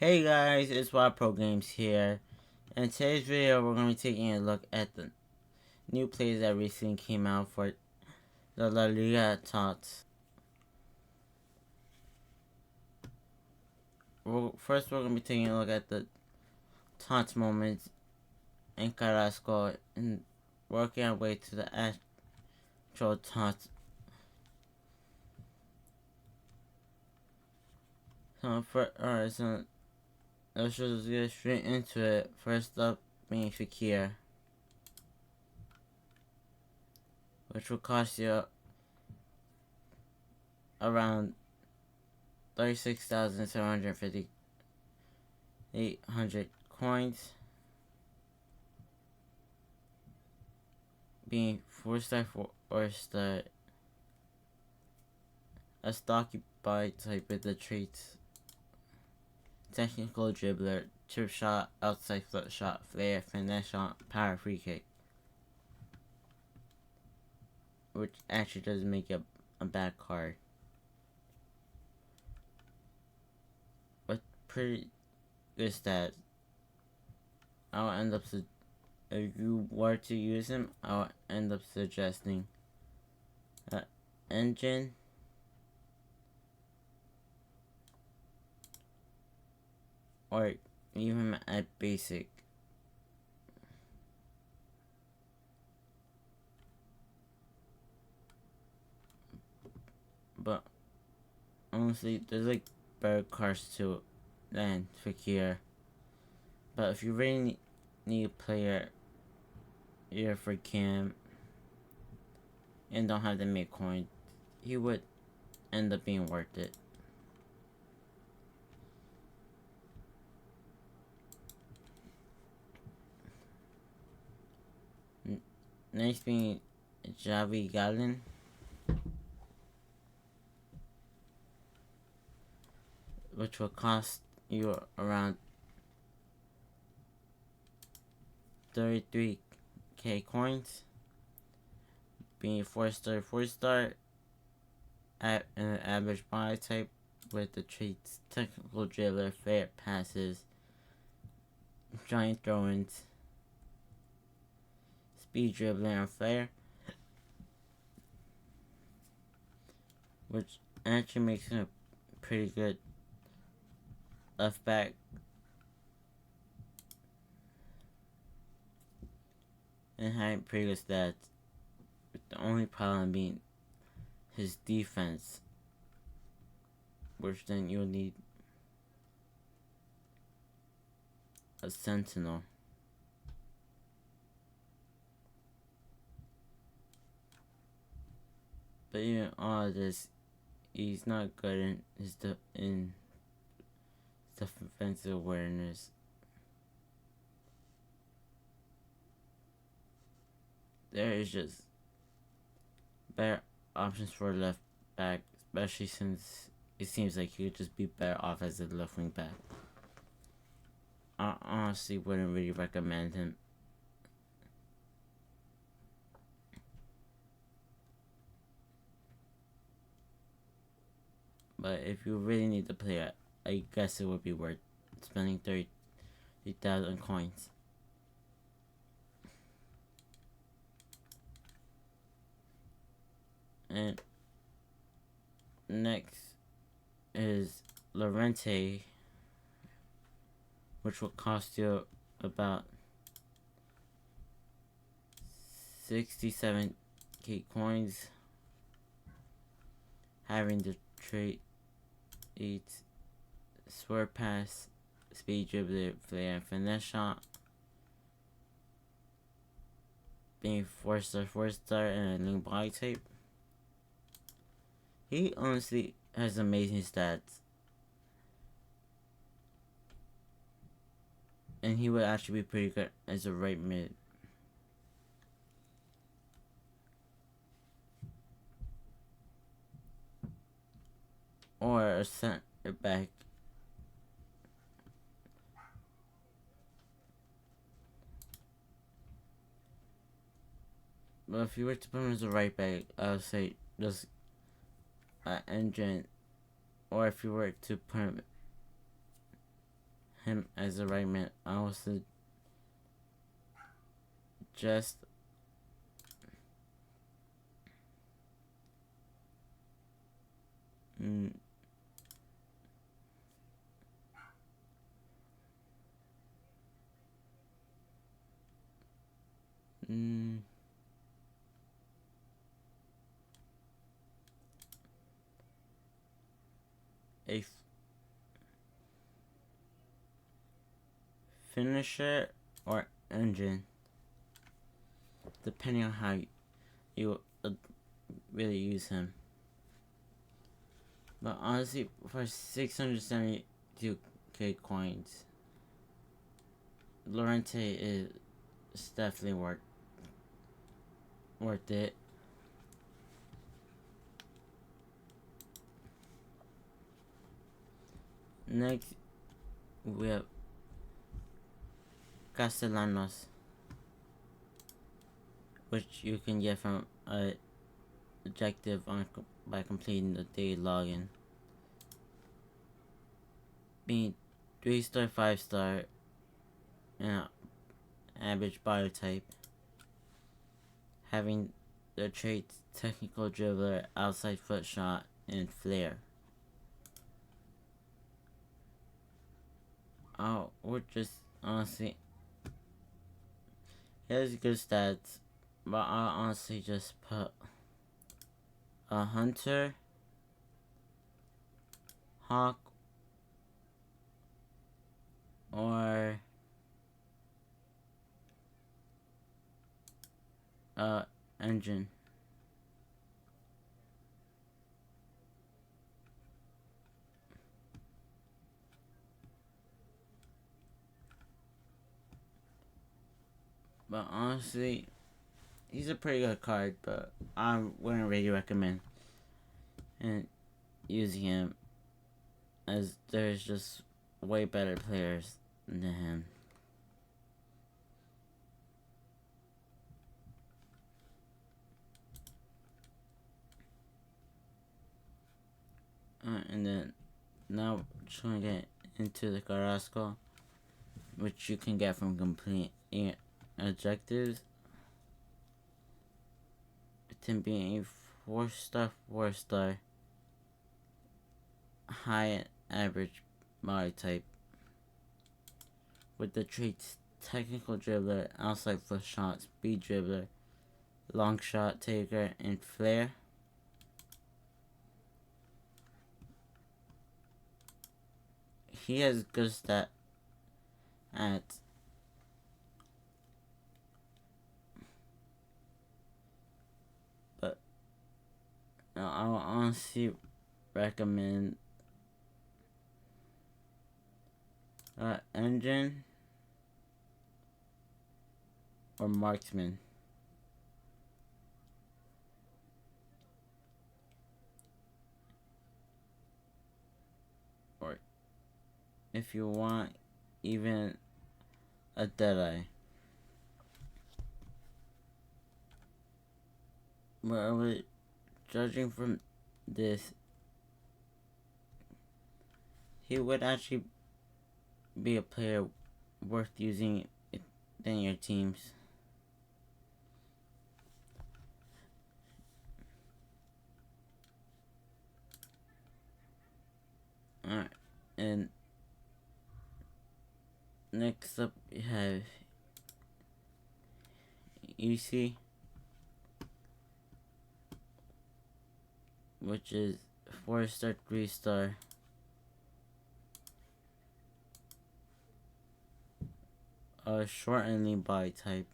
Hey guys, it's Wild Pro Games here. In today's video, we're going to be taking a look at the new plays that recently came out for the Liga TOTS. First, we're going to be taking a look at the TOTS moments in Carrasco and working our way to the actual TOTS. So let's just get straight into it. First up being Shakir, which will cost you around 36,750 coins, being 4-star or star, a stocky by type with the traits technical dribbler, chip shot, outside foot shot, flair, finesse shot, power free kick, which actually doesn't make it a bad card. With pretty good stats. I'll end up if you were to use him, I'll end up suggesting engine, or even at basic. But honestly, there's like better cards to than Fakir. But if you really need a player here for Cam and don't have to make coins, he would end up being worth it. Next being Javi Gallon, which will cost you around 33k coins, being 4-star at an average body type with the traits technical dribbler, fair passes, giant throw-ins, speed dribbling, and flair, which actually makes him a pretty good left back. And having pretty good stats, with the only problem being his defense, which then you'll need a sentinel. But even all of this, he's not good in his defensive awareness. There is just better options for left back, especially since it seems like he would just be better off as a left wing back. I honestly wouldn't really recommend him. But if you really need the player, I guess it would be worth spending 30,000 coins. And next is Lorente, which will cost you about 67k coins, having the trait 8 swerve pass, speed dribbler, flair, and finesse shot, being 4-star and a link body type. He honestly has amazing stats, and he would actually be pretty good as a right mid. Or a center back. But if you were to put him as a right back, I would say just engine. Or if you were to put him him as the right man. I would suggest mm, mm, a finisher or engine, depending on how you really use him. But honestly, for 672k coins, Lorente is definitely worth it. Next, we have Castellanos, which you can get from a objective by completing the daily login. Being 3-star, 5-star, and average body type. Having the traits technical dribbler, outside foot shot, and flair. Or just honestly, he has good stats, but I'll honestly just put a hunter, hawk, or engine. But honestly, he's a pretty good card, but I wouldn't really recommend and using him, as there's just way better players than him. And then now just gonna get into the Carrasco, which you can get from completing objectives. With him being a 4-star, 4-star, high and average body type, with the traits technical dribbler, outside foot shot, speed dribbler, long shot taker, and flair. He has good stat at but I would honestly recommend engine or marksman. Or if you want, even a Deadeye. But judging from this, he would actually be a player worth using in your teams. Alright, and next up we have UC, which is 4-star, 3-star. A short and lean body type.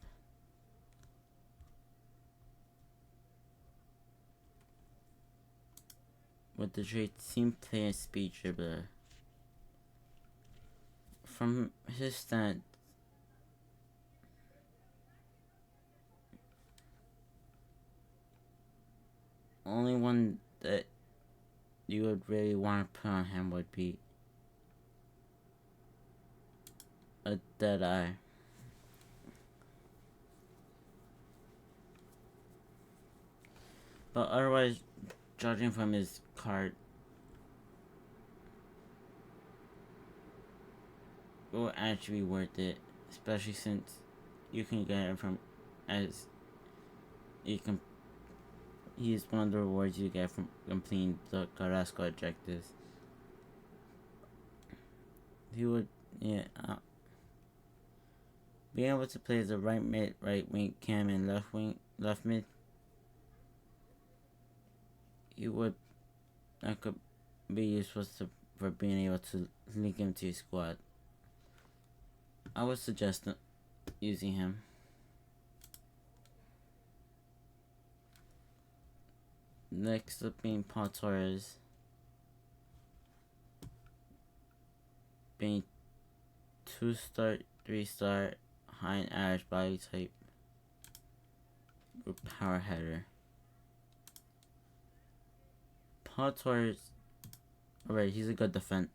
With the trait team play and speed dribbler. From his stats, only one that you would really want to put on him would be a Deadeye. But otherwise, judging from his card, it will actually be worth it, especially since you can get it from as you can. He's one of the rewards you get from completing the Carrasco objectives. He would, yeah, being able to play as a right mid, right wing, cam, and left mid. He would, that could be useful for being able to link him to your squad. I would suggest using him. Next up being Paul Torres. Being 2-star, 3-star, high and average body type with power header. Paul Torres, alright, he's a good defender.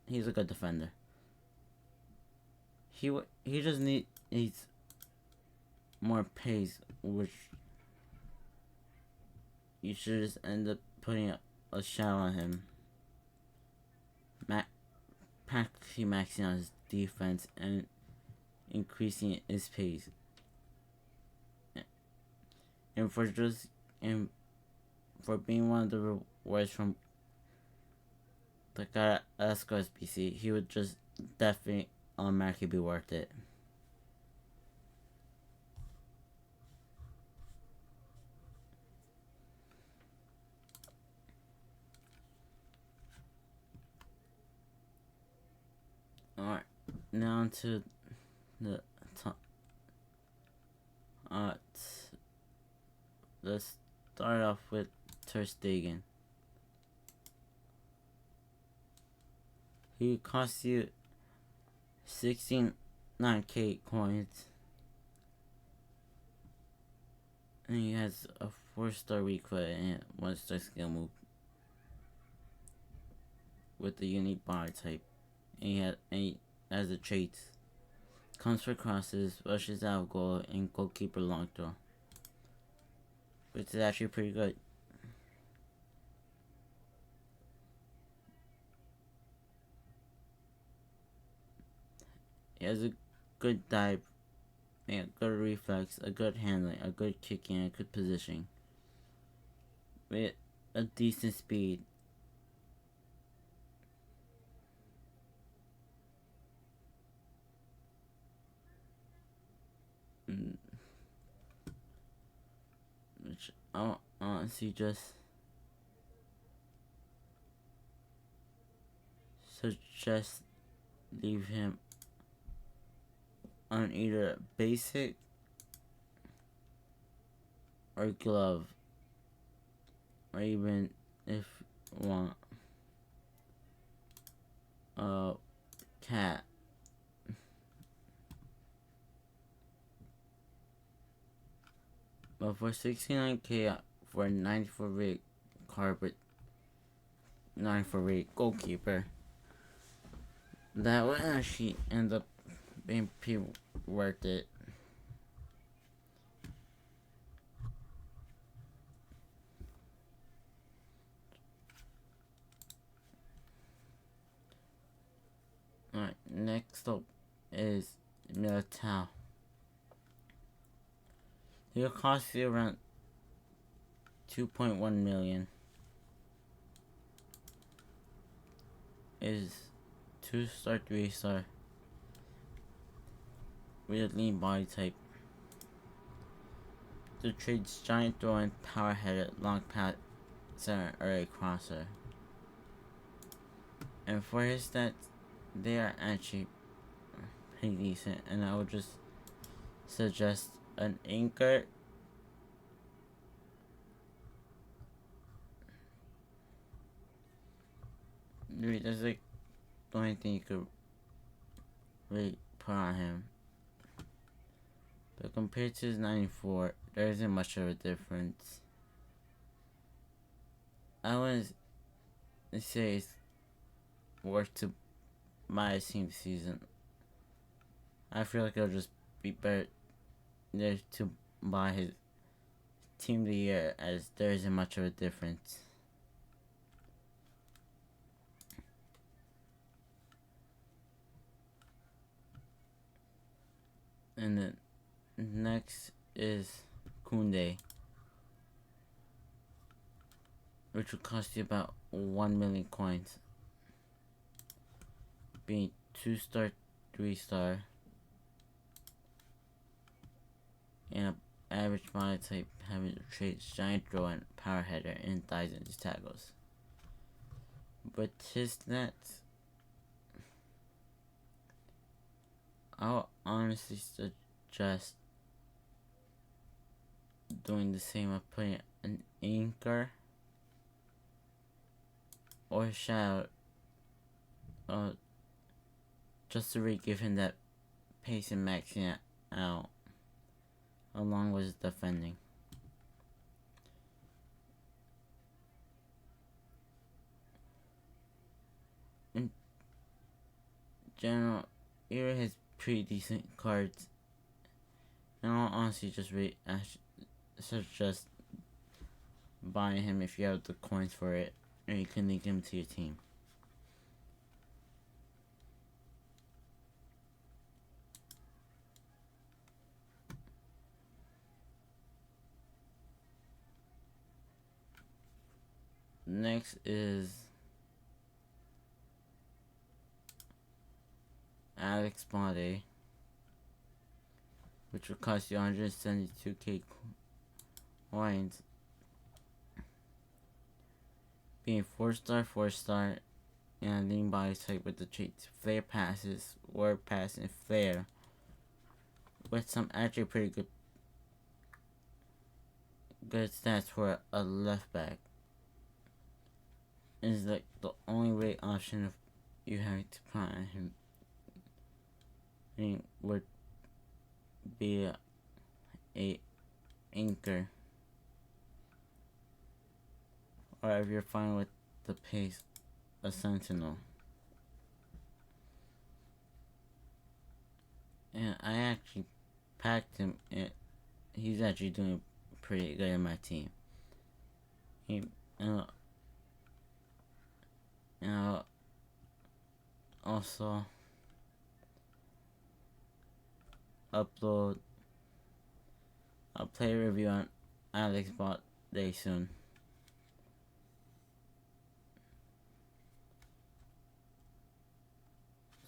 He just needs more pace, which you should just end up putting a shadow on him. Practically maxing out his defense and increasing his pace. And for being one of the rewards from the Carrasco SBC, he would just definitely automatically be worth it. Alright, now to the top. Let's start off with Ter Stegen. He costs you 69k coins. And he has a 4-star weak foot and 1-star skill move. With the unique body type. And he has the traits. Comes for crosses, rushes out of goal, and goalkeeper long throw. Which is actually pretty good. He has a good dive, a good reflex, a good handling, a good kicking, and a good positioning. With a decent speed. Which I honestly just suggest leave him on either basic or glove, or even if you want cat. But for 69k for a 94 rate carpet, 94 rate goalkeeper, that would actually end up being pretty worth it. Alright, next up is Militao. He'll cost you around 2.1 million. Is 2-star, 3-star with a lean body type. The traits giant throw and power headed, long pass, center, or a crosser. And for his stats, they are actually pretty decent, and I would just suggest an anchor. That's like the only thing you could really put on him. But compared to his 94, there isn't much of a difference. I wouldn't say it's worth to buy a team season. I feel like it'll just be better there to buy his team of the year, as there isn't much of a difference. And then next is Kunde, which will cost you about 1 million coins, being 2-star, 3-star, and an average body type having the traits Giant Throw and Power Header and Thighs and tackles. But his stats, I'll honestly suggest doing the same of putting an anchor or shadow, just to really give him that pace and maxing it out along with his defending. In general, Era has pretty decent cards, and I'll honestly just suggest buying him if you have the coins for it, or you can link him to your team. Next is Alex Bade, which will cost you 172k coins, being 4-star, 4-star, and lean body type with the traits Flare Passes, Word Pass, and Flare, with some actually pretty good stats for a left back. Is like the only way option of you having to put on him would be a anchor, or if you're fine with the pace, a sentinel. And I actually packed him, and he's actually doing pretty good in my team. And also upload a play review on Alex Bade soon.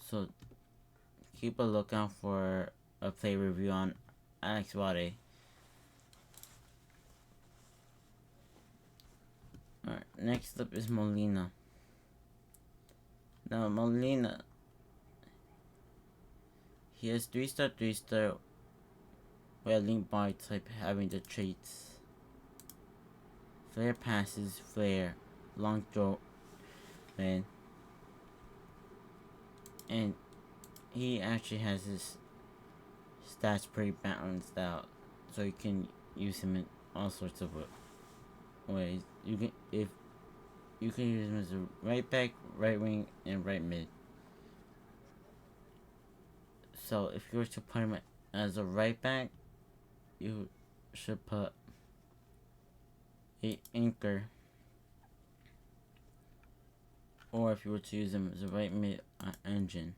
So keep a lookout for a play review on Alex Bade. Alright, next up is Molina. Now Molina, he has 3-star, 3-star, with link body type having the traits Flare Passes, Flare, Long Throw, Man, and he actually has his stats pretty balanced out, so you can use him in all sorts of ways. You can use him as a right back, right wing, and right mid. So if you were to put him as a right back, you should put a anchor, or if you were to use him as a right mid engine.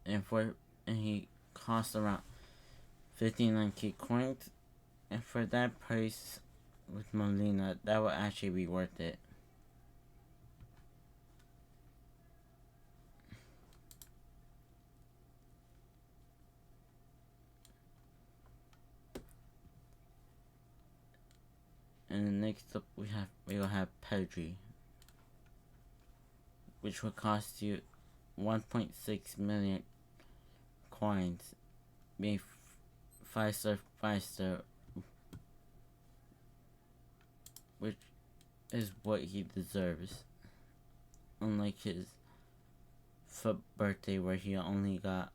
And he costs around 59k coins, and for that price with Molina, that would actually be worth it. And next up we will have Pedri, which will cost you 1.6 million coins, being 5-star, 5-star, which is what he deserves. Unlike his birthday where he only got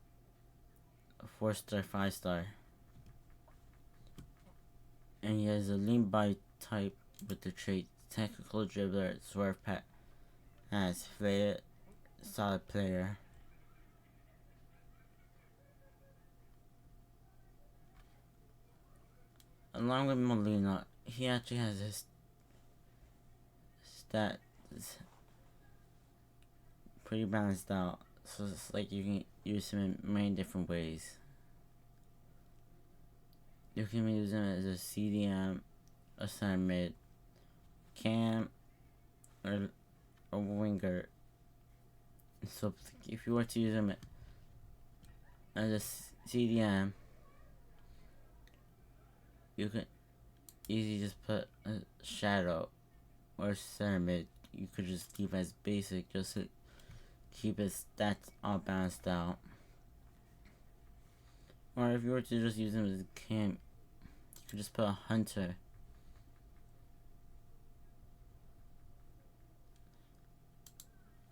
a 4-star, 5-star. And he has a lean body type with the trait Technical Dribbler, Swerve Pass, Flare, Solid Player. Along with Molina, he actually has his stats pretty balanced out. So it's like you can use him in many different ways. You can use him as a CDM, a center mid, cam, or a winger. So if you were to use him as a CDM, you can easily just put a shadow or center mid. You could just keep as basic just to keep his stats all balanced out. Or if you were to just use him as a cam, you could just put a hunter.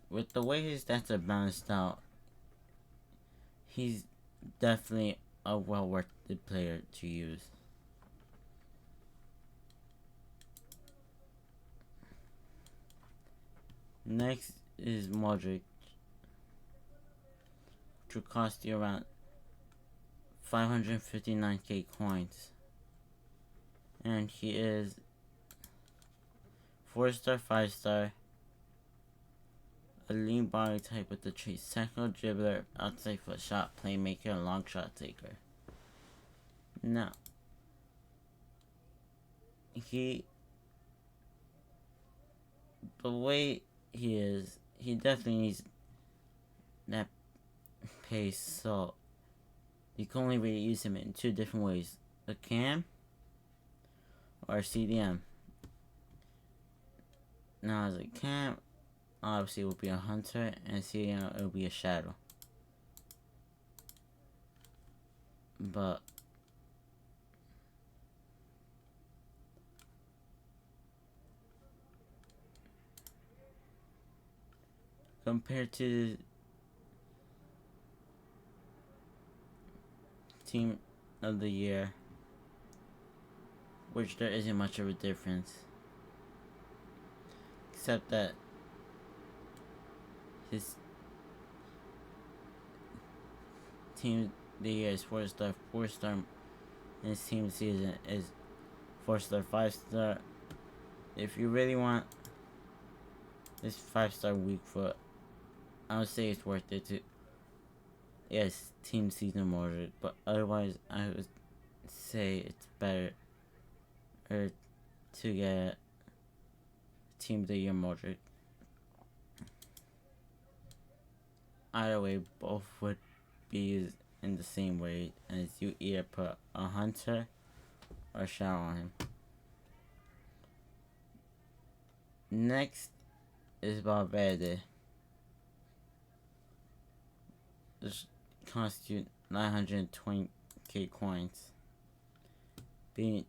With the way his stats are balanced out, he's definitely a well worth the player to use. Next is Modric, which will cost you around 559k coins. And he is 4-star, 5-star, a lean body type with the traits technical dribbler, outside foot shot, playmaker, and long shot taker. Now, the way he is, he definitely needs that pace, so you can only really use him in two different ways: a cam or a CDM. Now, as a cam, obviously it will be a hunter, and CDM it will be a shadow. But compared to Team of the Year, which there isn't much of a difference, except that his Team of the Year is 4-star, 4-star, and his team season is 4-star, 5-star. If you really want this 5-star weak foot, I would say it's worth it to. Yes, team season Modric, but otherwise I would say it's better to get Team of the Year Modric. Either way, both would be used in the same way, as you either put a hunter or a shadow on him. Next is Valverde. This costs you 920k coins, being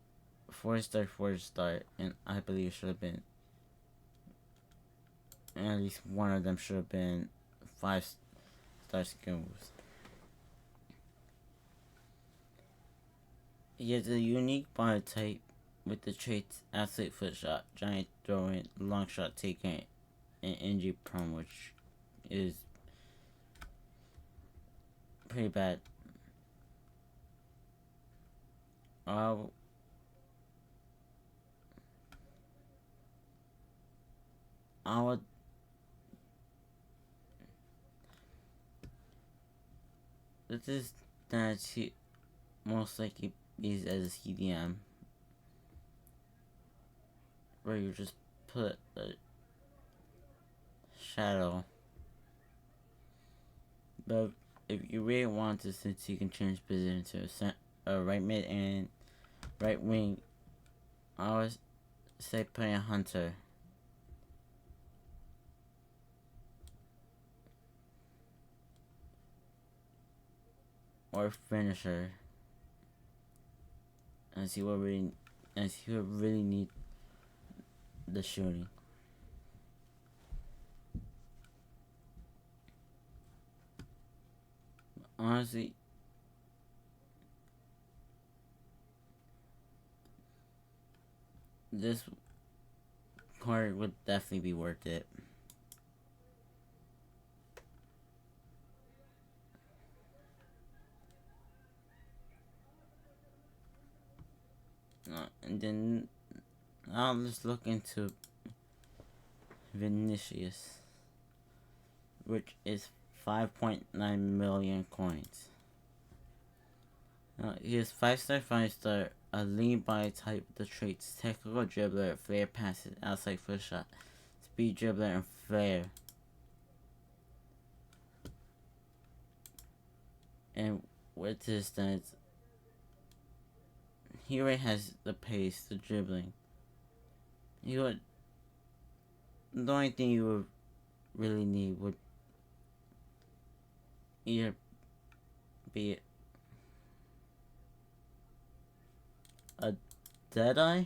4-star, 4-star, and I believe should have been, and at least one of them should have been 5-star skills. He has a unique body type with the traits athlete foot shot, giant throwing, long shot taking, and injury prone, which is pretty bad. I would this is that he most likely is as a CDM, where you just put a shadow. But if you really want to, since you can change position to a right mid and right wing, I always say play a hunter. Or finisher. As he will really need the shooting. Honestly, this card would definitely be worth it. And then I'll just look into Vinicius, which is 5.9 million coins. He is 5-star, 5-star, a lean body type with the traits technical dribbler, flare passes, outside foot shot, speed dribbler, and flare. And with his stats, he already has the pace, the dribbling. The only thing you would really need would either be a Deadeye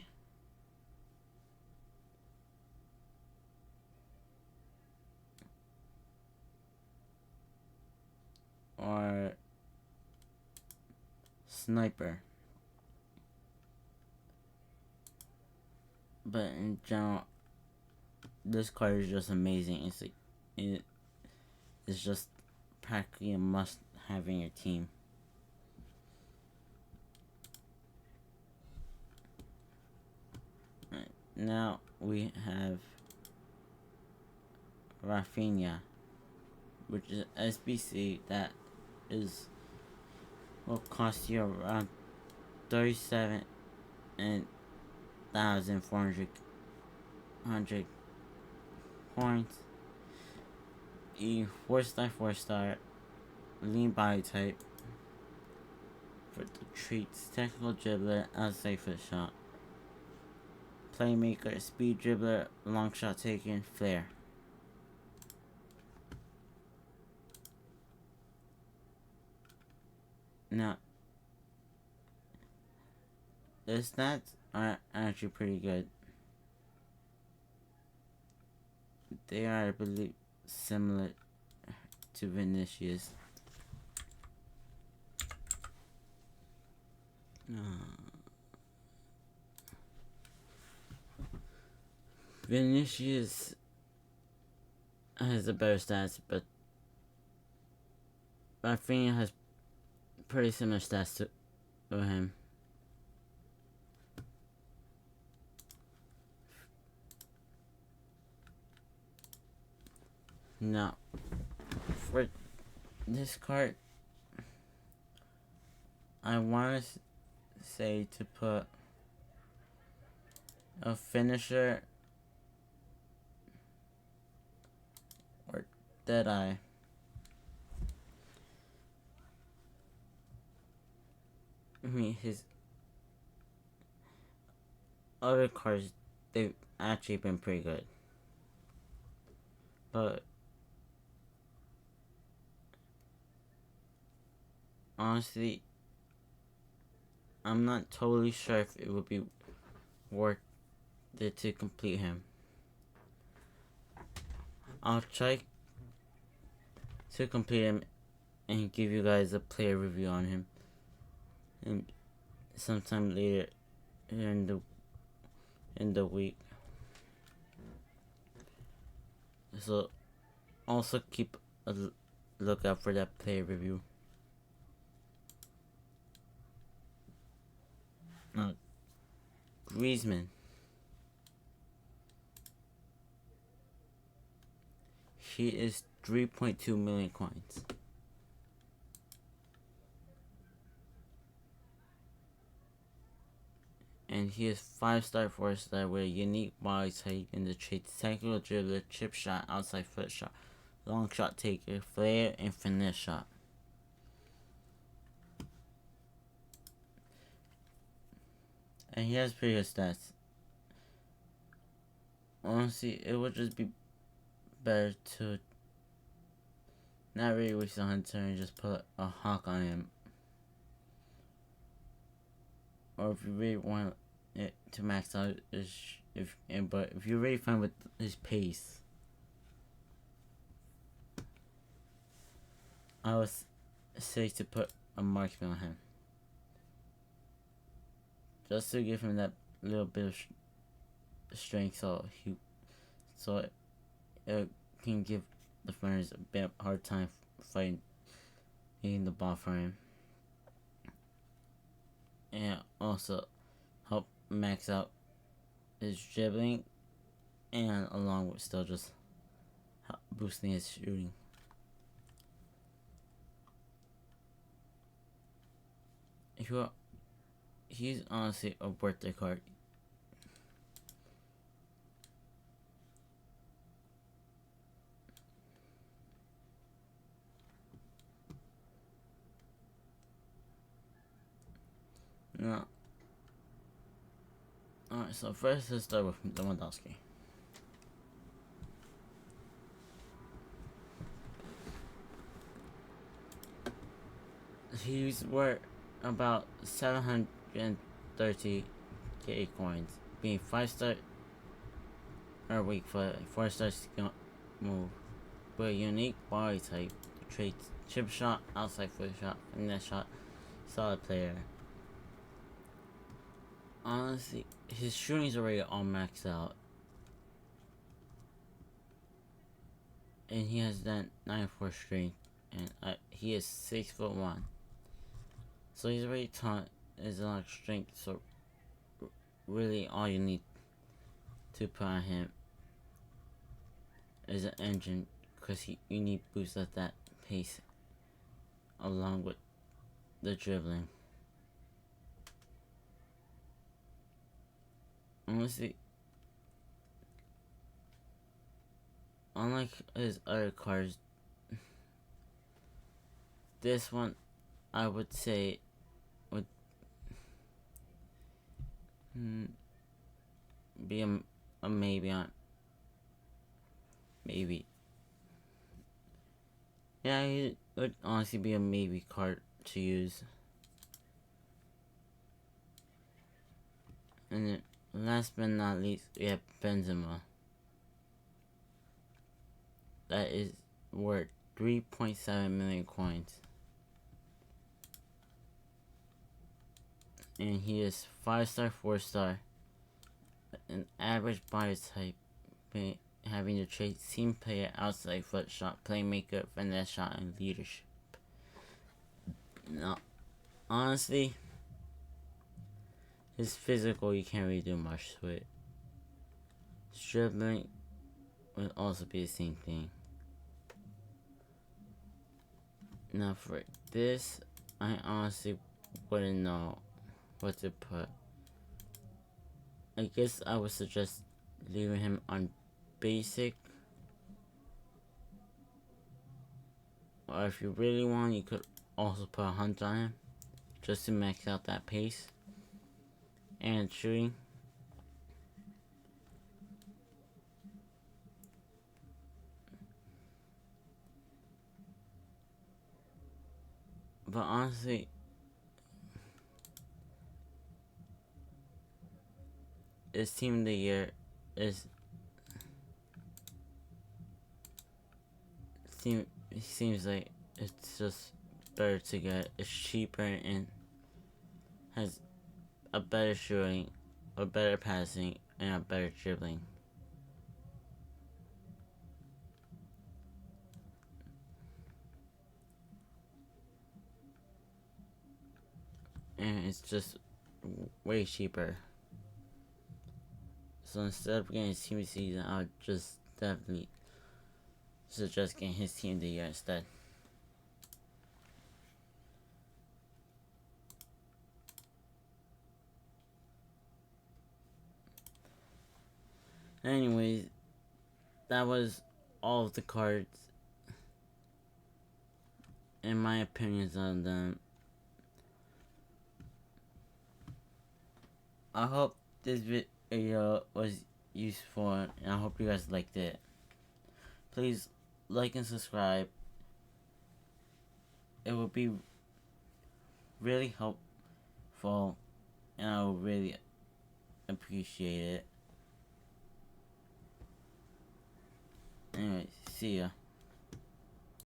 or Sniper. But in general, this card is just amazing. It's just practically a must have in your team. Right, now we have Rafinha, which is SBC that will cost you around 37,400 points. A 4-star, 4-star, lean body type for the traits technical dribbler, outside foot shot, playmaker, speed dribbler, long shot taker, flare. Now, the stats are actually pretty good. They are, I believe, similar to Vinicius. Vinicius has the better stats, but Rafinha has pretty similar stats to him. Now, for this card, I want to say to put a finisher or Deadeye. I mean, his other cards, they've actually been pretty good. But honestly, I'm not totally sure if it would be worth it to complete him. I'll try to complete him and give you guys a player review on him, and sometime later in the week. So also keep a lookout for that player review. Griezmann. He is 3.2 million coins. And he is 5-star, 4-star with a unique body type in the traits technical dribbler, chip shot, outside foot shot, long shot taker, flare, and finish shot. And he has pretty good stats. Honestly, it would just be better to not really waste a hunter and just put a hawk on him. Or if you really want it to max out, but if you're really fine with his pace, I would say to put a marksman on him, just to give him that little bit of strength, so it can give the defenders a bit hard time fighting getting the ball for him, and also help max out his dribbling and along with still just boosting his shooting. He's honestly a birthday card. No. Alright, so first let's start with Lewandowski. He's worth about 730k coins, being 5-star or weak foot, 4-star skill move, with a unique body type, traits, chip shot, outside foot shot, finesse shot, solid player. Honestly, his shooting's already all maxed out. And he has that 94 strength, and he is 6'1". So he's already taught his a lot of strength, so really all you need to put on him is an engine, because you need boost at that pace along with the dribbling. Honestly, unlike his other cards, this one I would say would be a maybe on maybe. Yeah, it would honestly be a maybe card to use. And then last but not least, we have Benzema. That is worth 3.7 million coins. And he is 5-star, 4-star, an average body type, having the traits team player, outside foot shot, playmaker, finesse shot, and leadership. Now, honestly, his physical, you can't really do much to it. Dribbling would also be the same thing. Now for this, I honestly wouldn't know what to put. I guess I would suggest leaving him on basic. Or if you really want, you could also put a hunt on him, just to max out that pace and shooting. But honestly, his team of the year is seems like it's just better to get. It's cheaper and has a better shooting, a better passing, and a better dribbling. And it's just way cheaper. So instead of getting his team of the season, I would just definitely suggest getting his team of the year instead. Anyways, that was all of the cards and my opinions on them. I hope this video was useful and I hope you guys liked it. Please like and subscribe. It would be really helpful and I would really appreciate it. Anyway, see ya.